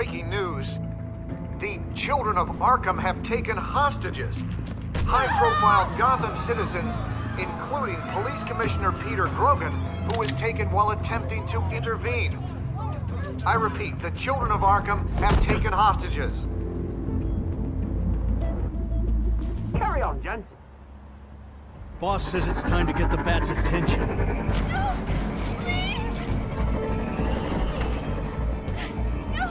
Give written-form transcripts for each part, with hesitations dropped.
breaking news. The children of Arkham have taken hostages. High-profile Gotham citizens, including Police Commissioner Peter Grogan, who was taken while attempting to intervene. I repeat, the children of Arkham have taken hostages. Carry on, gents. Boss says it's time to get the Bat's attention. No! Please! No!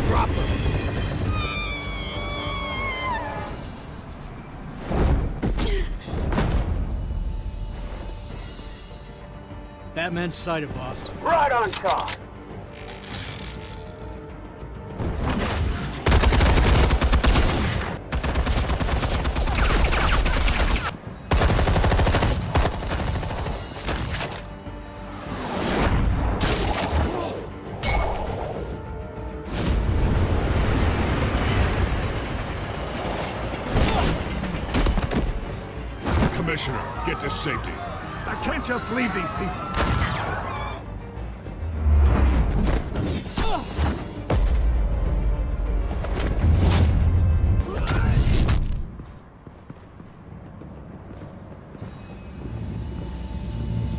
Drop him. Batman's sighted, boss. Right on top. Commissioner, get to safety. I can't just leave these people.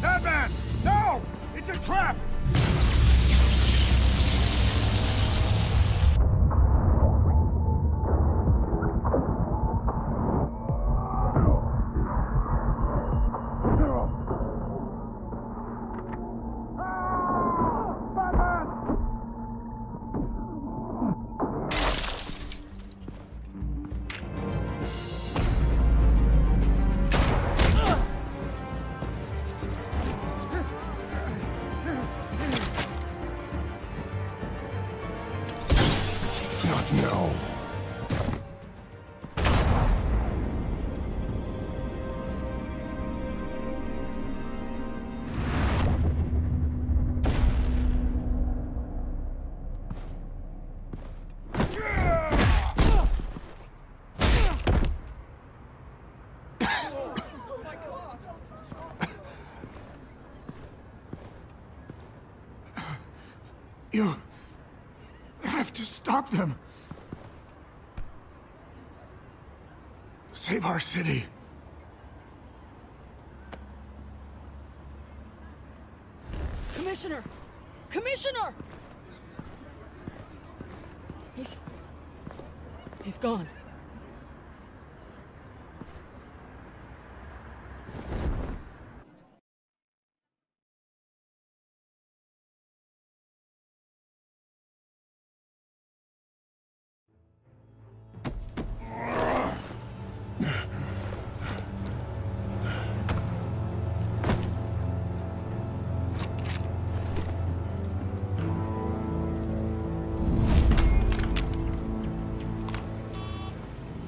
Batman! No! It's a trap! No. You have to stop them. Save our city. Commissioner! Commissioner! He's gone.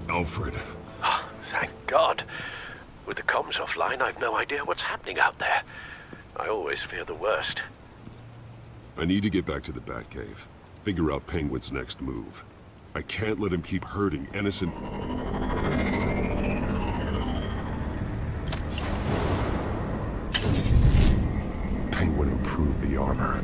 Alfred. Oh, thank God. With the comms offline, I've no idea what's happening out there. I always fear the worst. I need to get back to the Batcave. Figure out Penguin's next move. I can't let him keep hurting innocent... Penguin improved the armor.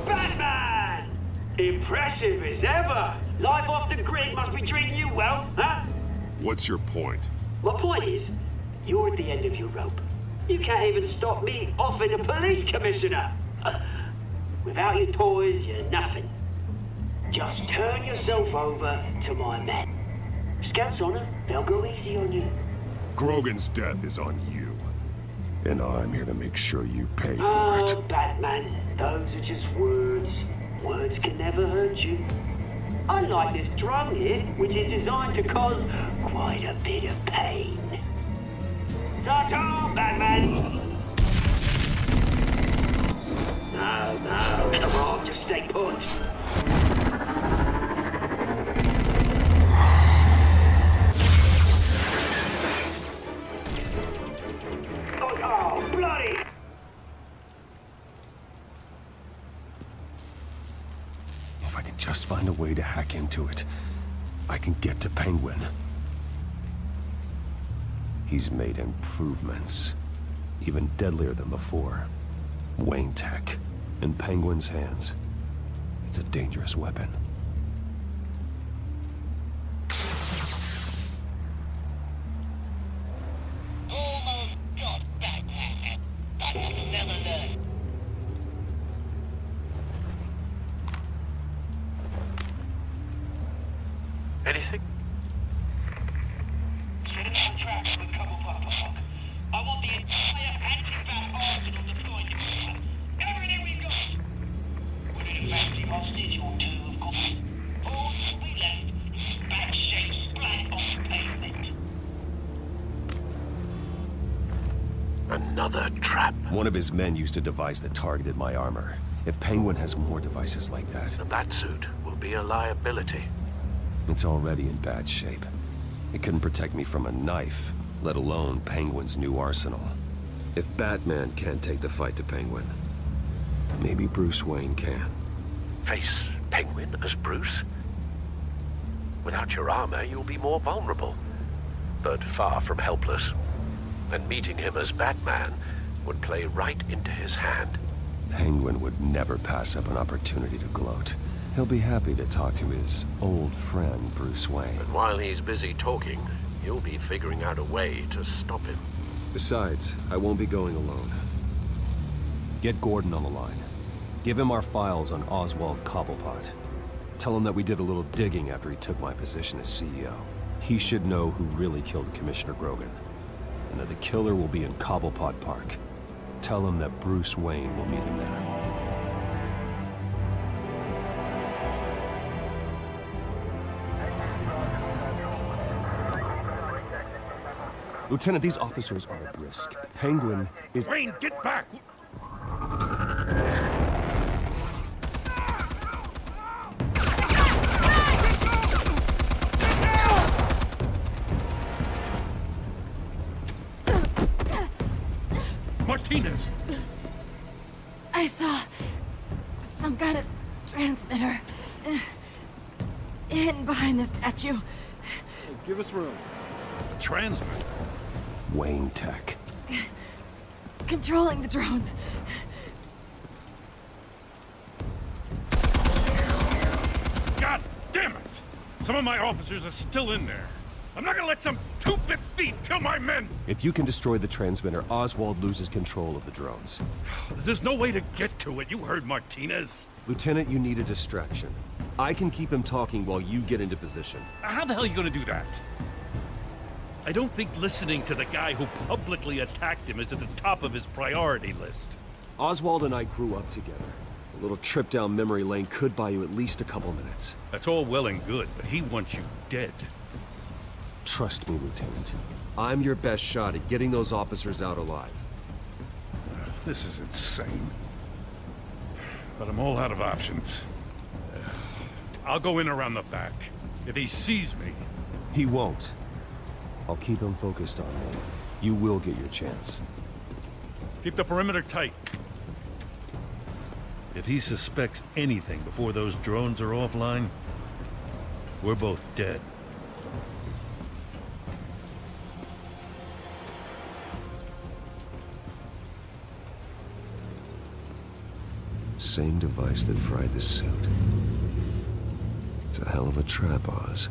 Batman! Impressive as ever. Life off the grid must be treating you well, huh? What's your point? My point is, you're at the end of your rope. You can't even stop me offing a police commissioner. Without your toys, you're nothing. Just turn yourself over to my men. Scouts honor, they'll go easy on you. Grogan's death is on you. And I'm here to make sure you pay for it. Oh, Batman, those are just words. Words can never hurt you. Unlike this drum here, which is designed to cause quite a bit of pain. Ta-ta, Batman! No, come on, just stay put. Oh, bloody! If I can just find a way to hack into it, I can get to Penguin. He's made improvements, even deadlier than before. Wayne Tech, in Penguin's hands. It's a dangerous weapon. Almost got back at it, but never learned. Anything? Finish the tracks with Cobblepot Park. I want the entire anti-bat arsenal deployed to Cleveland. Everything we got. We're in a fancy hostage or two, of course. All we left is bad shape splat on the pavement. Another trap. One of his men used a device that targeted my armor. If Penguin has more devices like that, The batsuit will be a liability. it's already in bad shape. It couldn't protect me from a knife, let alone Penguin's new arsenal. If Batman can't take the fight to Penguin, maybe Bruce Wayne can. Face Penguin as Bruce? Without your armor, you'll be more vulnerable, but far from helpless. And meeting him as Batman would play right into his hand. Penguin would never pass up an opportunity to gloat. He'll be happy to talk to his old friend, Bruce Wayne. And while he's busy talking, you'll be figuring out a way to stop him. Besides, I won't be going alone. Get Gordon on the line. Give him our files on Oswald Cobblepot. Tell him that we did a little digging after he took my position as CEO. He should know who really killed Commissioner Grogan, and that the killer will be in Cobblepot Park. Tell him that Bruce Wayne will meet him there. Lieutenant, these officers are at risk. Penguin is... Wayne, get back! Martinez! I saw some kind of transmitter hidden behind the statue. Give us room. A transmitter? Wayne Tech. Controlling the drones. God damn it! Some of my officers are still in there. I'm not gonna let some two-bit thief kill my men! If you can destroy the transmitter, Oswald loses control of the drones. There's no way to get to it. You heard Martinez. Lieutenant, you need a distraction. I can keep him talking while you get into position. How the hell are you gonna do that? I don't think listening to the guy who publicly attacked him is at the top of his priority list. Oswald and I grew up together. A little trip down memory lane could buy you at least a couple minutes. That's all well and good, but he wants you dead. Trust me, Lieutenant. I'm your best shot at getting those officers out alive. This is insane. But I'm all out of options. I'll go in around the back. If he sees me... He won't. I'll keep him focused on me. You will get your chance. Keep the perimeter tight. If he suspects anything before those drones are offline, we're both dead. Same device that fried the suit. It's a hell of a trap, Oz.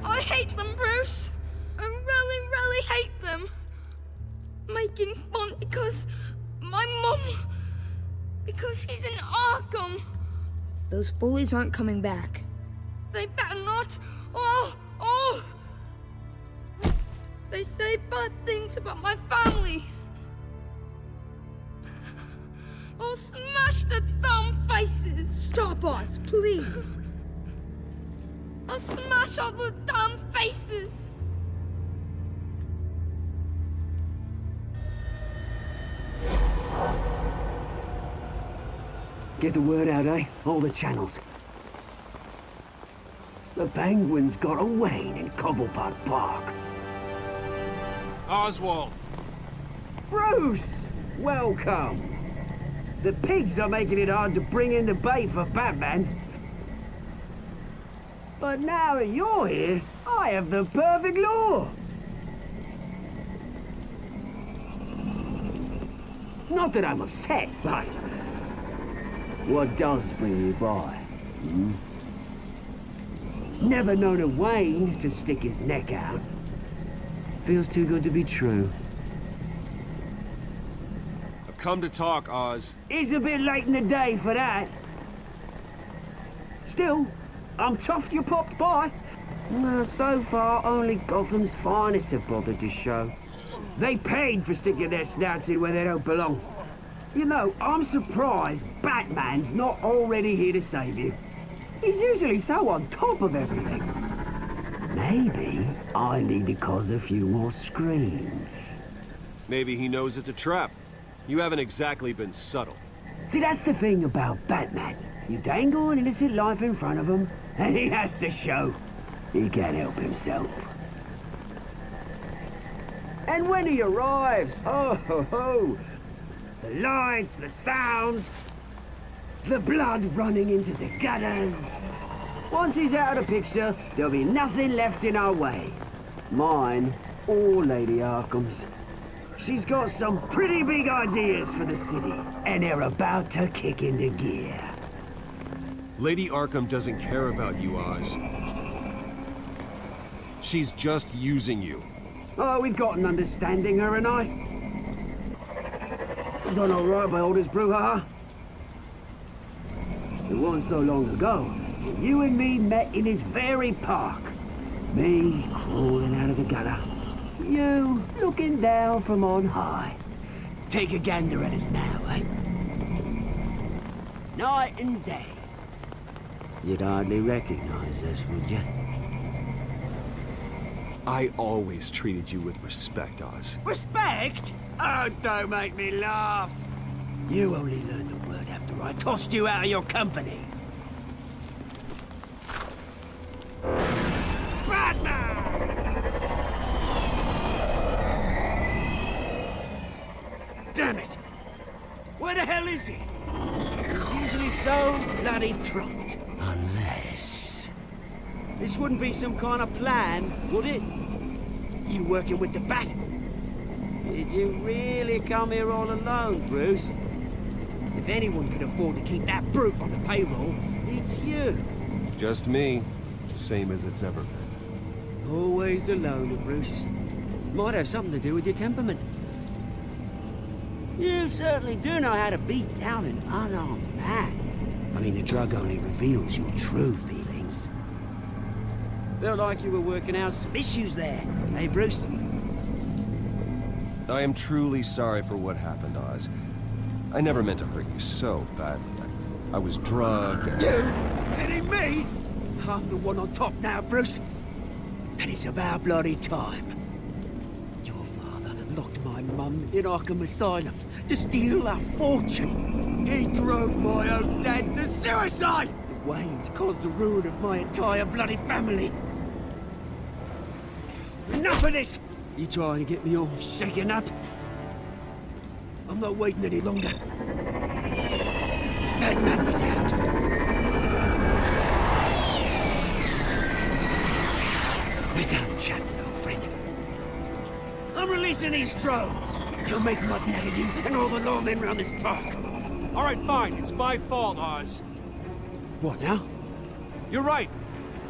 I hate them, Bruce. I really, really hate them. Making fun because my mum... because she's in Arkham. Those bullies aren't coming back. They better not. Oh! They say bad things about my family. I'll smash the dumb faces. Stop us, please. I'll smash all the damn faces. Get the word out, eh? All the channels. The penguins got a wane in Cobblepot Park. Oswald! Bruce! Welcome! The pigs are making it hard to bring in the bait for Batman. But now that you're here, I have the perfect lure! Not that I'm upset, but... what does bring you by? Hmm? Never known a Wayne to stick his neck out. Feels too good to be true. I've come to talk, Oz. It's a bit late in the day for that. Still, I'm chuffed you popped by. Well, so far, only Gotham's finest have bothered to show. They paid for sticking their snouts in where they don't belong. You know, I'm surprised Batman's not already here to save you. He's usually so on top of everything. Maybe I need to cause a few more screams. Maybe he knows it's a trap. You haven't exactly been subtle. See, that's the thing about Batman. You dangle an innocent life in front of him, and he has to show he can't help himself. And when he arrives, oh ho ho! The lights, the sounds, the blood running into the gutters. Once he's out of the picture, there'll be nothing left in our way. Mine or Lady Arkham's. She's got some pretty big ideas for the city, and they're about to kick into gear. Lady Arkham doesn't care about you, Oz. She's just using you. Oh, we've got an understanding, her and I. Done all right by Aldous Brouhaha. It wasn't so long ago. You and me met in this very park. Me crawling out of the gutter. You looking down from on high. Take a gander at us now, eh? Night and day. You'd hardly recognize us, would you? I always treated you with respect, Oz. Respect? Oh, don't make me laugh. You only learned the word after I tossed you out of your company. Batman! Damn it! Where the hell is he? He's usually so bloody prompt. Unless... this wouldn't be some kind of plan, would it? You working with the Bat? Did you really come here all alone, Bruce? If anyone could afford to keep that brute on the payroll, it's you. Just me. Same as it's ever been. Always alone, Bruce. Might have something to do with your temperament. You certainly do know how to beat down an unarmed man. I mean, the drug only reveals your true feelings. Felt like you were working out some issues there, eh, Bruce? I am truly sorry for what happened, Oz. I never meant to hurt you so badly. I was drugged and... You? Kidding me? I'm the one on top now, Bruce. And it's about bloody time. Your father locked my mum in Arkham Asylum to steal a fortune. He drove my own dad to suicide! The Waynes caused the ruin of my entire bloody family. Enough of this! You trying to get me all shaken up? I'm not waiting any longer. Batman be damned. We're done chatting, old friend. I'm releasing these drones. You'll make mutton out of you and all the lawmen around this park. All right, fine. It's my fault, Oz. What now? You're right.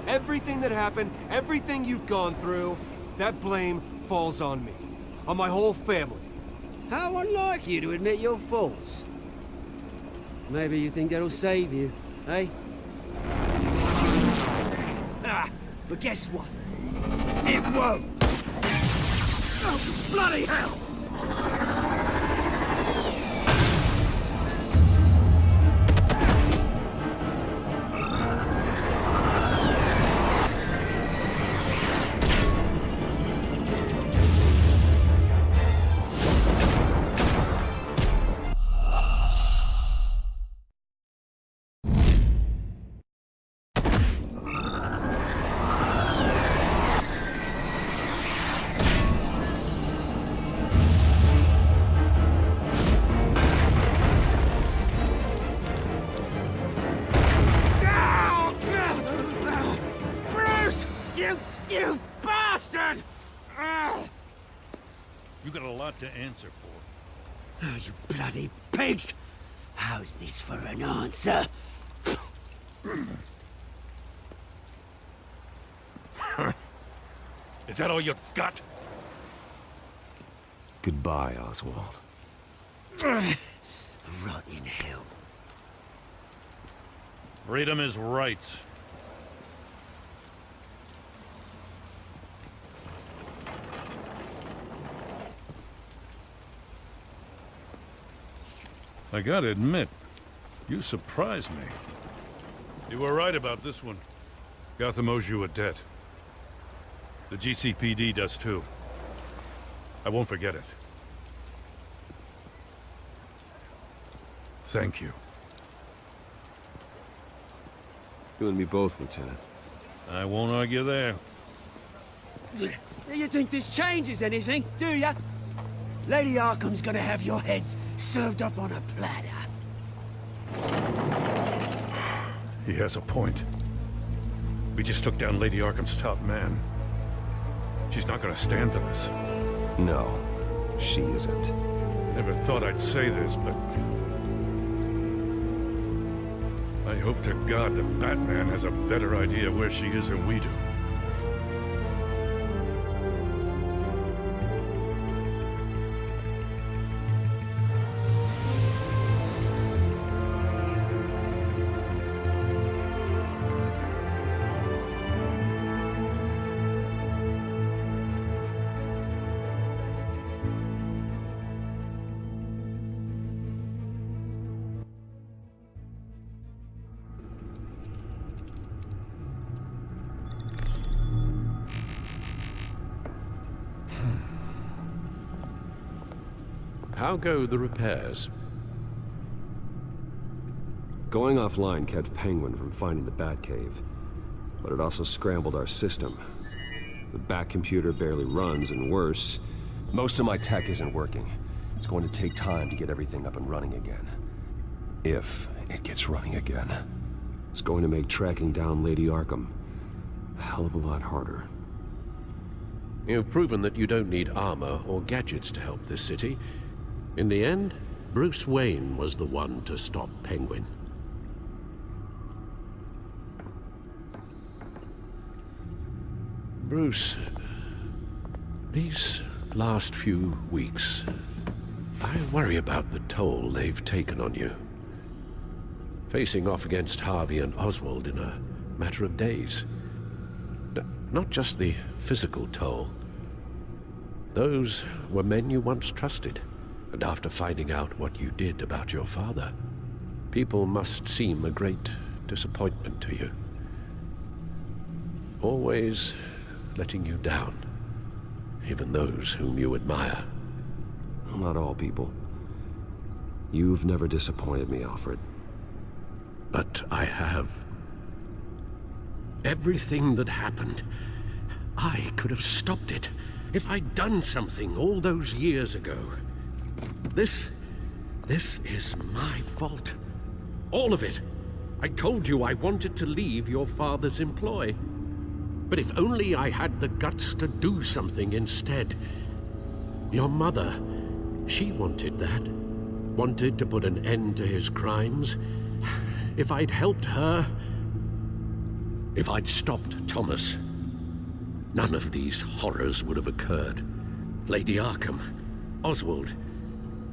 Everything that happened, everything you've gone through, that blame falls on me. On my whole family. How unlike you to admit your faults. Maybe you think that'll save you, eh? Ah, but guess what? It won't! Oh, bloody hell! have to answer for. Oh, you bloody pigs! How's this for an answer? Is that all you got? Goodbye, Oswald. Rot in hell. Freedom is rights. I gotta admit, you surprised me. You were right about this one. Gotham owes you a debt. The GCPD does too. I won't forget it. Thank you. You and me both, Lieutenant. I won't argue there. You think this changes anything, do ya? Lady Arkham's gonna have your heads served up on a platter. He has a point. We just took down Lady Arkham's top man. She's not gonna stand for this. No, she isn't. Never thought I'd say this, but I hope to God that Batman has a better idea where she is than we do. How go the repairs? Going offline kept Penguin from finding the Batcave, but it also scrambled our system. The Bat computer barely runs, and worse, most of my tech isn't working. It's going to take time to get everything up and running again. If it gets running again. It's going to make tracking down Lady Arkham a hell of a lot harder. You've proven that you don't need armor or gadgets to help this city. In the end, Bruce Wayne was the one to stop Penguin. Bruce, these last few weeks, I worry about the toll they've taken on you. Facing off against Harvey and Oswald in a matter of days. Not just the physical toll. Those were men you once trusted. And after finding out what you did about your father, people must seem a great disappointment to you. Always letting you down, even those whom you admire. Well, not all people. You've never disappointed me, Alfred. But I have. Everything that happened, I could have stopped it if I'd done something all those years ago. This is my fault. All of it. I told you I wanted to leave your father's employ. But if only I had the guts to do something instead. Your mother, she wanted that. Wanted to put an end to his crimes. If I'd helped her, if I'd stopped Thomas, none of these horrors would have occurred. Lady Arkham, Oswald,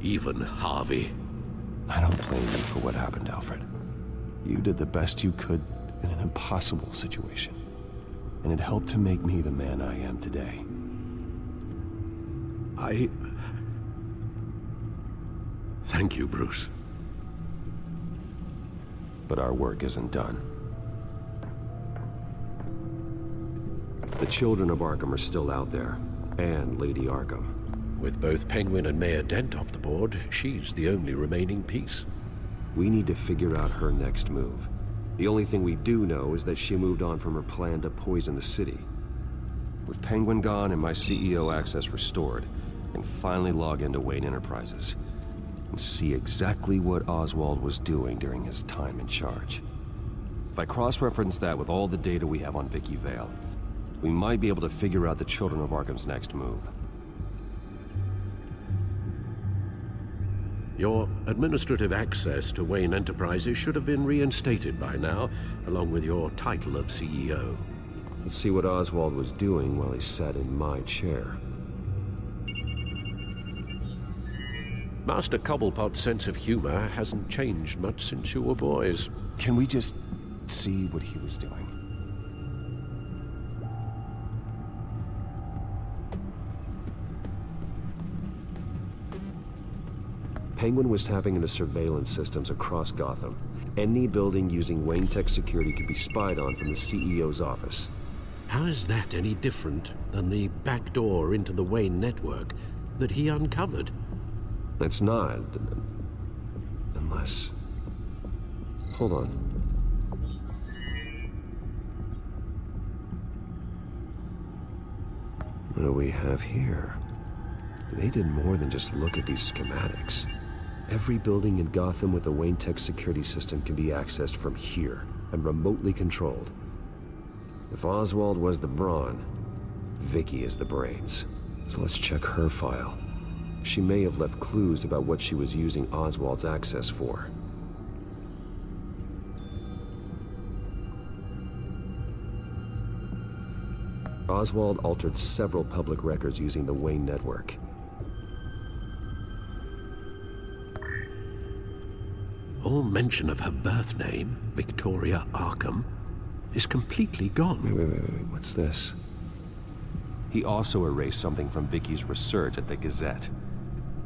even Harvey. I don't blame you for what happened, Alfred. You did the best you could in an impossible situation. And it helped to make me the man I am today. Thank you, Bruce. But our work isn't done. The children of Arkham are still out there, and Lady Arkham. With both Penguin and Mayor Dent off the board, she's the only remaining piece. We need to figure out her next move. The only thing we do know is that she moved on from her plan to poison the city. With Penguin gone and my CEO access restored, I can finally log into Wayne Enterprises and see exactly what Oswald was doing during his time in charge. If I cross-reference that with all the data we have on Vicky Vale, we might be able to figure out the Children of Arkham's next move. Your administrative access to Wayne Enterprises should have been reinstated by now, along with your title of CEO. Let's see what Oswald was doing while he sat in my chair. Master Cobblepot's sense of humor hasn't changed much since you were boys. Can we just see what he was doing? Penguin was tapping into surveillance systems across Gotham. Any building using Wayne Tech security could be spied on from the CEO's office. How is that any different than the back door into the Wayne network that he uncovered? It's not. Unless... Hold on. What do we have here? They did more than just look at these schematics. Every building in Gotham with a Wayne Tech security system can be accessed from here and remotely controlled. If Oswald was the brawn, Vicky is the brains. So let's check her file. She may have left clues about what she was using Oswald's access for. Oswald altered several public records using the Wayne network. All mention of her birth name, Victoria Arkham, is completely gone. Wait, what's this? He also erased something from Vicky's research at the Gazette.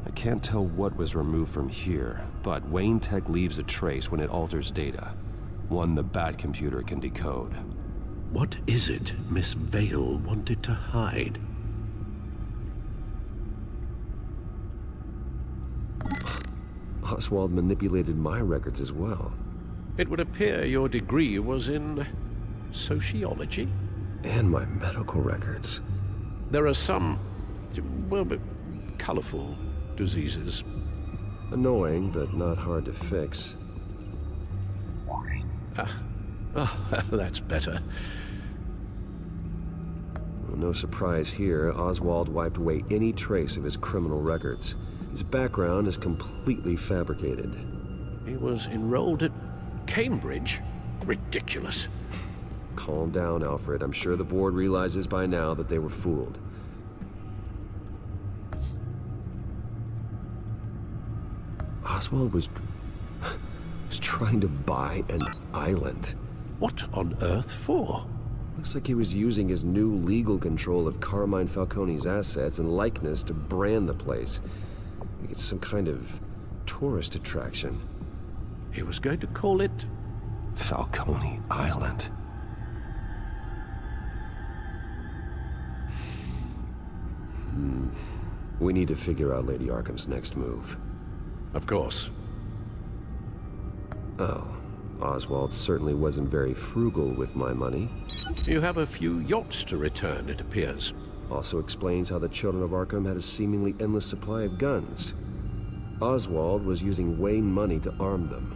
I can't tell what was removed from here, but Wayne Tech leaves a trace when it alters data. One the Bat computer can decode. What is it Miss Vale wanted to hide? Oswald manipulated my records as well. It would appear your degree was in sociology. And my medical records. There are some, well, colorful diseases. Annoying, but not hard to fix. That's better. Well, no surprise here, Oswald wiped away any trace of his criminal records. His background is completely fabricated. He was enrolled at Cambridge? Ridiculous. Calm down, Alfred. I'm sure the board realizes by now that they were fooled. Oswald was trying to buy an island. What on earth for? Looks like he was using his new legal control of Carmine Falcone's assets and likeness to brand the place. Like it's some kind of tourist attraction. He was going to call it Falcone Island. We need to figure out Lady Arkham's next move. Of course. Oh, Oswald certainly wasn't very frugal with my money. You have a few yachts to return, it appears. Also explains how the children of Arkham had a seemingly endless supply of guns. Oswald was using Wayne money to arm them.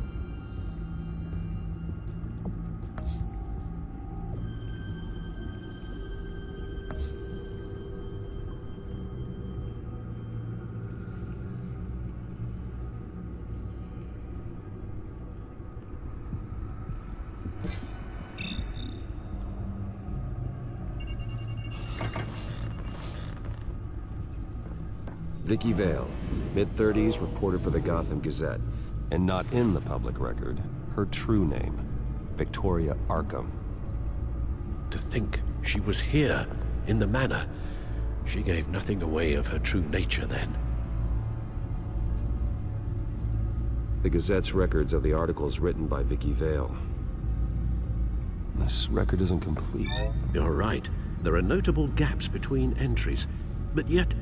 Vicky Vale, mid-30s, reporter for the Gotham Gazette. And not in the public record, her true name, Victoria Arkham. To think she was here, in the manor. She gave nothing away of her true nature then. The Gazette's records of the articles written by Vicky Vale. This record isn't complete. You're right. There are notable gaps between entries. But yet,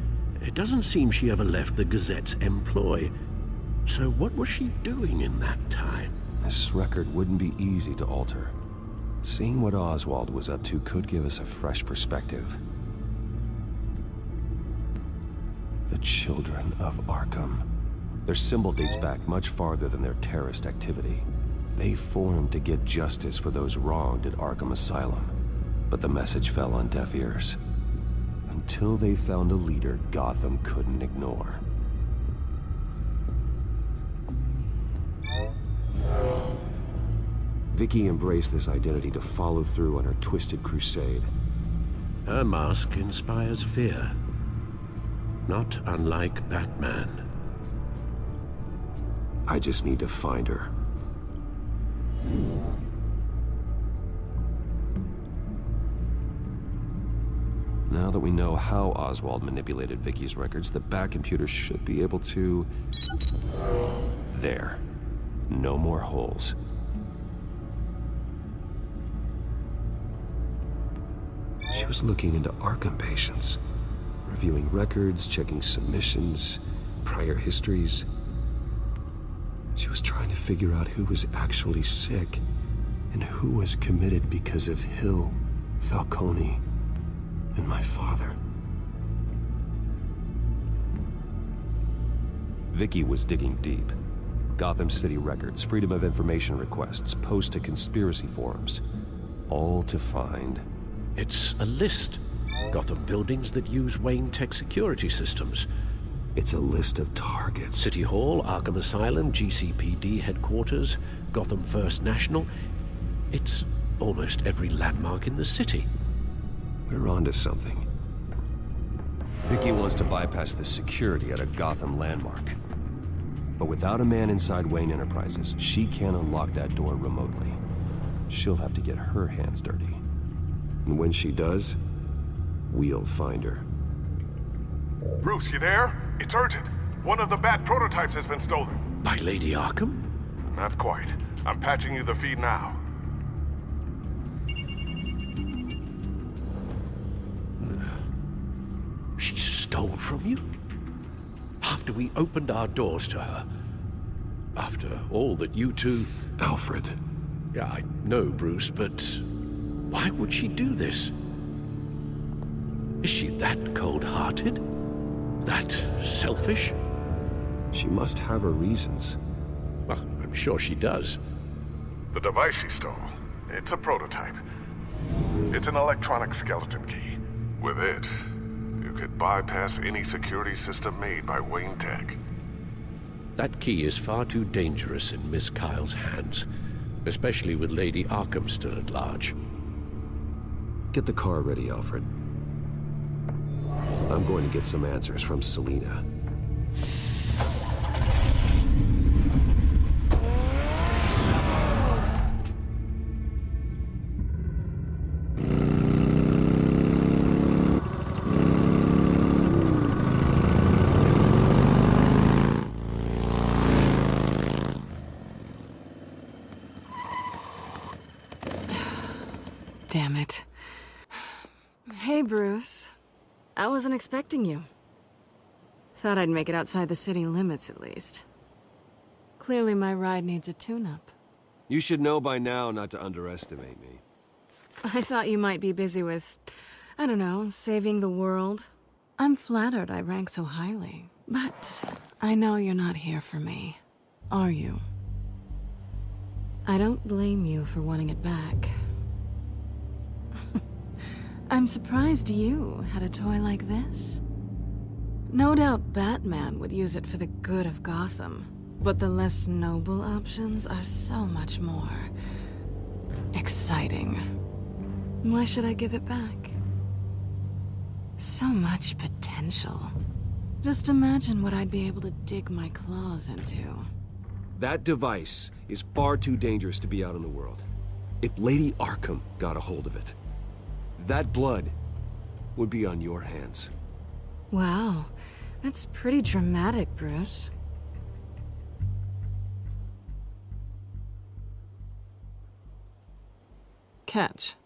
it doesn't seem she ever left the Gazette's employ. So what was she doing in that time? This record wouldn't be easy to alter. Seeing what Oswald was up to could give us a fresh perspective. The Children of Arkham. Their symbol dates back much farther than their terrorist activity. They formed to get justice for those wronged at Arkham Asylum. But the message fell on deaf ears. Until they found a leader Gotham couldn't ignore. Vicky embraced this identity to follow through on her twisted crusade. Her mask inspires fear. Not unlike Batman. I just need to find her. Now that we know how Oswald manipulated Vicky's records, the Bat computer should be able to... There. No more holes. She was looking into Arkham patients, reviewing records, checking submissions, prior histories. She was trying to figure out who was actually sick and who was committed because of Hill, Falcone, and my father. Vicky was digging deep. Gotham City records, Freedom of Information requests, posts to conspiracy forums. All to find... It's a list. Gotham buildings that use Wayne Tech security systems. It's a list of targets. City Hall, Arkham Asylum, GCPD headquarters, Gotham First National. It's almost every landmark in the city. We're onto something. Vicky wants to bypass the security at a Gotham landmark. But without a man inside Wayne Enterprises, she can't unlock that door remotely. She'll have to get her hands dirty. And when she does, we'll find her. Bruce, you there? It's urgent. One of the Bat prototypes has been stolen. By Lady Arkham? Not quite. I'm patching you the feed now. She stole from you? After we opened our doors to her? After all that you two... Alfred. Yeah, I know, Bruce, but... why would she do this? Is she that cold-hearted? That selfish? She must have her reasons. Well, I'm sure she does. The device she stole, it's a prototype. It's an electronic skeleton key. With it, you could bypass any security system made by Wayne Tech. That key is far too dangerous in Miss Kyle's hands, especially with Lady Arkham still at large. Get the car ready, Alfred. I'm going to get some answers from Selina. Damn it. Hey, Bruce. I wasn't expecting you. Thought I'd make it outside the city limits, at least. Clearly my ride needs a tune-up. You should know by now not to underestimate me. I thought you might be busy with, I don't know, saving the world. I'm flattered I rank so highly. But I know you're not here for me, are you? I don't blame you for wanting it back. I'm surprised you had a toy like this. No doubt Batman would use it for the good of Gotham, but the less noble options are so much more exciting. Why should I give it back? So much potential. Just imagine what I'd be able to dig my claws into. That device is far too dangerous to be out in the world. If Lady Arkham got a hold of it, that blood would be on your hands. Wow, that's pretty dramatic, Bruce. Catch.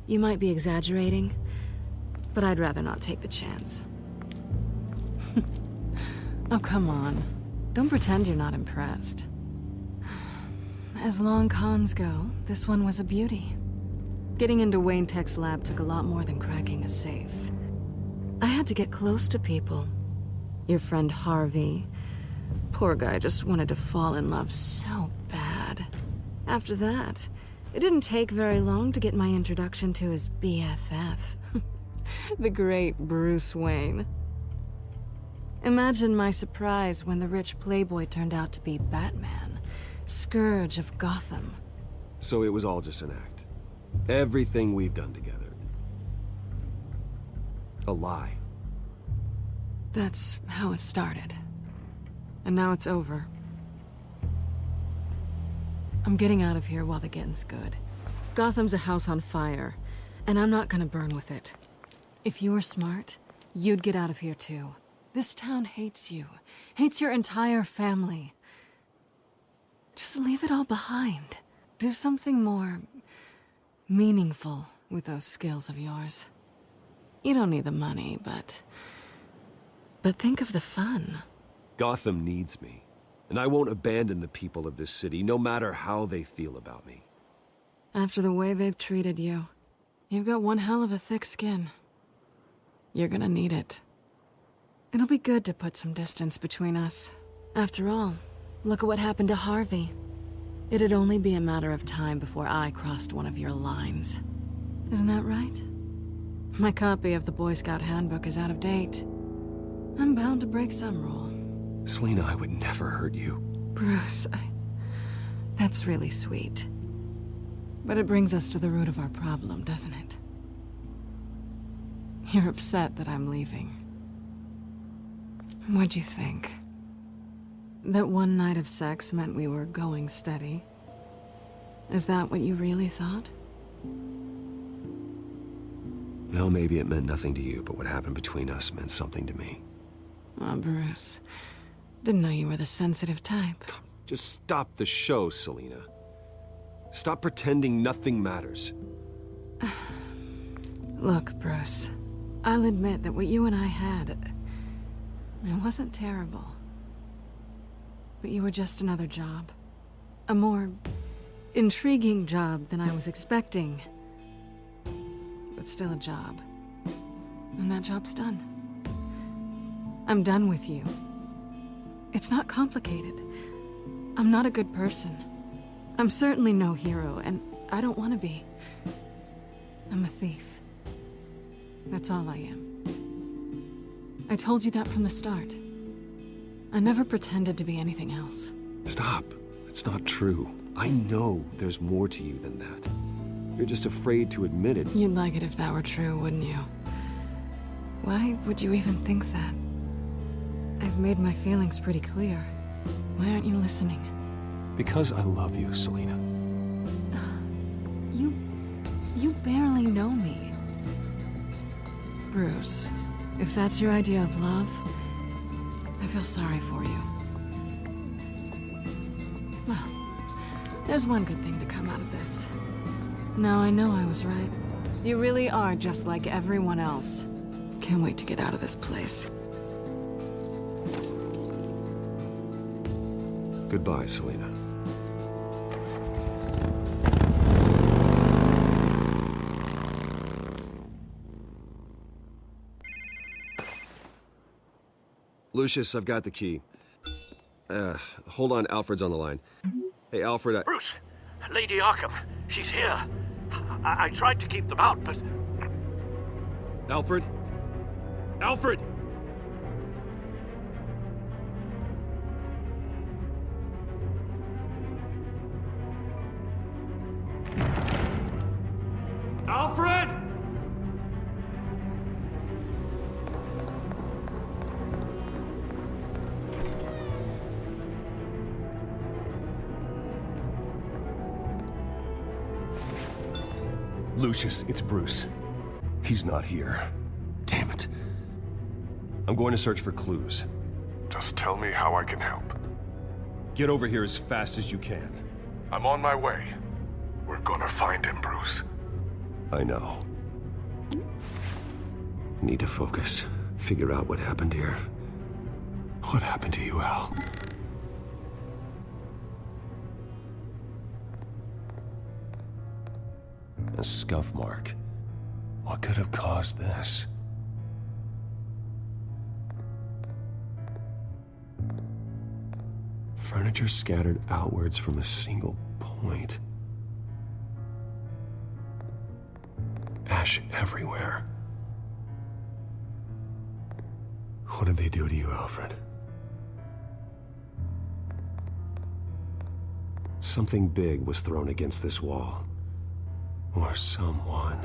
You might be exaggerating, but I'd rather not take the chance. Oh, come on. Don't pretend you're not impressed. As long cons go, this one was a beauty. Getting into Wayne Tech's lab took a lot more than cracking a safe. I had to get close to people. Your friend Harvey. Poor guy just wanted to fall in love so bad. After that, it didn't take very long to get my introduction to his BFF. The great Bruce Wayne. Imagine my surprise when the rich playboy turned out to be Batman, Scourge of Gotham. So it was all just an act. Everything we've done together. A lie. That's how it started. And now it's over. I'm getting out of here while the getting's good. Gotham's a house on fire, and I'm not gonna burn with it. If you were smart, you'd get out of here too. This town hates you. Hates your entire family. Just leave it all behind. Do something more meaningful with those skills of yours. You don't need the money, but think of the fun. Gotham needs me, and I won't abandon the people of this city, no matter how they feel about me. After the way they've treated you, you've got one hell of a thick skin. You're gonna need it. It'll be good to put some distance between us. After all, look at what happened to Harvey. It'd only be a matter of time before I crossed one of your lines. Isn't that right? My copy of the Boy Scout Handbook is out of date. I'm bound to break some rule. Selina, I would never hurt you. Bruce, that's really sweet. But it brings us to the root of our problem, doesn't it? You're upset that I'm leaving. What'd you think? That one night of sex meant we were going steady? Is that what you really thought? Well, maybe it meant nothing to you, but what happened between us meant something to me. Oh, Bruce. Didn't know you were the sensitive type. Just stop the show, Selina. Stop pretending nothing matters. Look, Bruce. I'll admit that what you and I had, it wasn't terrible. But you were just another job. A more intriguing job than I was expecting. But still a job. And that job's done. I'm done with you. It's not complicated. I'm not a good person. I'm certainly no hero, and I don't want to be. I'm a thief. That's all I am. I told you that from the start. I never pretended to be anything else. Stop. It's not true. I know there's more to you than that. You're just afraid to admit it. You'd like it if that were true, wouldn't you? Why would you even think that? I've made my feelings pretty clear. Why aren't you listening? Because I love you, Selina. You barely know me. Bruce, if that's your idea of love, I feel sorry for you. Well, there's one good thing to come out of this. Now I know I was right. You really are just like everyone else. Can't wait to get out of this place. Goodbye, Selina. Lucius, I've got the key. Hold on, Alfred's on the line. Hey, Alfred, Bruce! Lady Arkham, she's here. I tried to keep them out, but... Alfred? Alfred! Alfred! Lucius, it's Bruce. He's not here. Damn it. I'm going to search for clues. Just tell me how I can help. Get over here as fast as you can. I'm on my way. We're gonna find him, Bruce. I know. Need to focus. Figure out what happened here. What happened to you, Al? A scuff mark. What could have caused this? Furniture scattered outwards from a single point. Ash everywhere. What did they do to you, Alfred? Something big was thrown against this wall. Or someone.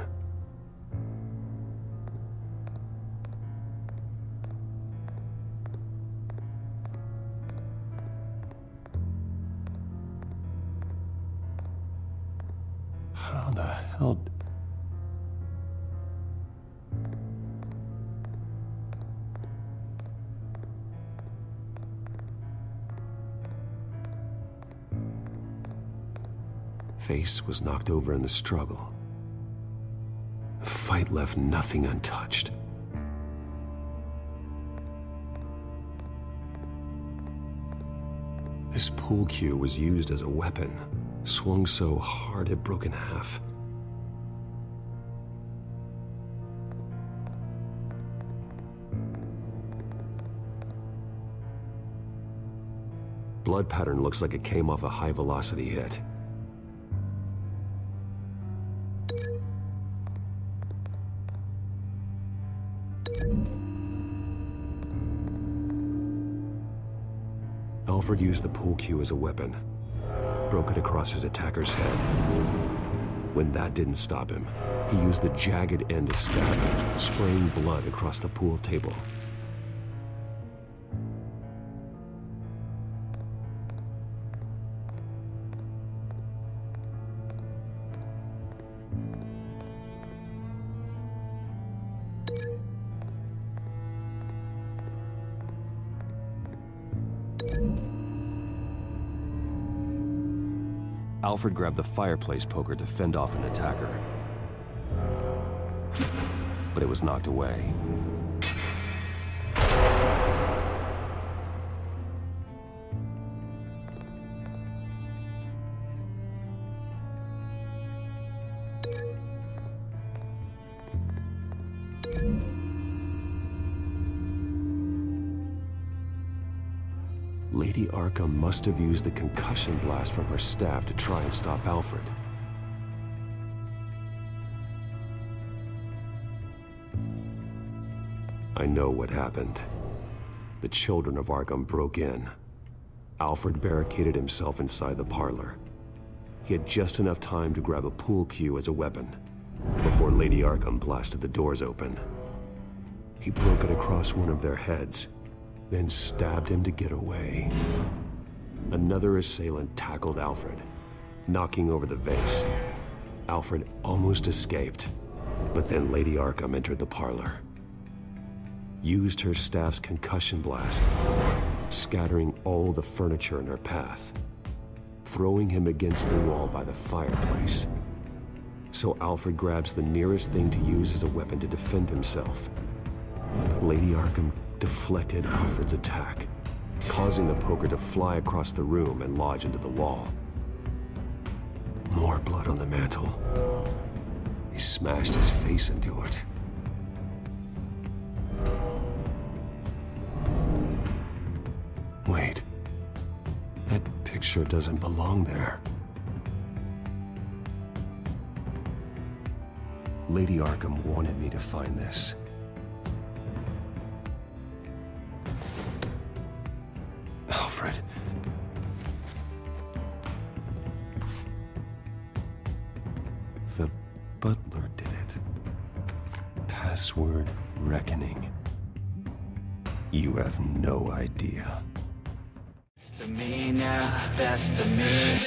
How the hell... Face was knocked over in the struggle. The fight left nothing untouched. This pool cue was used as a weapon, swung so hard it broke in half. Blood pattern looks like it came off a high-velocity hit. Alfred used the pool cue as a weapon, broke it across his attacker's head. When that didn't stop him, he used the jagged end to stab him, spraying blood across the pool table. Alfred grabbed the fireplace poker to fend off an attacker. But it was knocked away. Lady Arkham must have used the concussion blast from her staff to try and stop Alfred. I know what happened. The children of Arkham broke in. Alfred barricaded himself inside the parlor. He had just enough time to grab a pool cue as a weapon before Lady Arkham blasted the doors open. He broke it across one of their heads, then stabbed him to get away. Another assailant tackled Alfred, knocking over the vase. Alfred almost escaped, but then Lady Arkham entered the parlor. Used her staff's concussion blast, scattering all the furniture in her path, throwing him against the wall by the fireplace. So Alfred grabs the nearest thing to use as a weapon to defend himself. But Lady Arkham deflected Alfred's attack, causing the poker to fly across the room and lodge into the wall. More blood on the mantle. He smashed his face into it. Wait. That picture doesn't belong there. Lady Arkham wanted me to find this. Alfred. The butler did it. Password reckoning. You have no idea. Best of me now, best of me.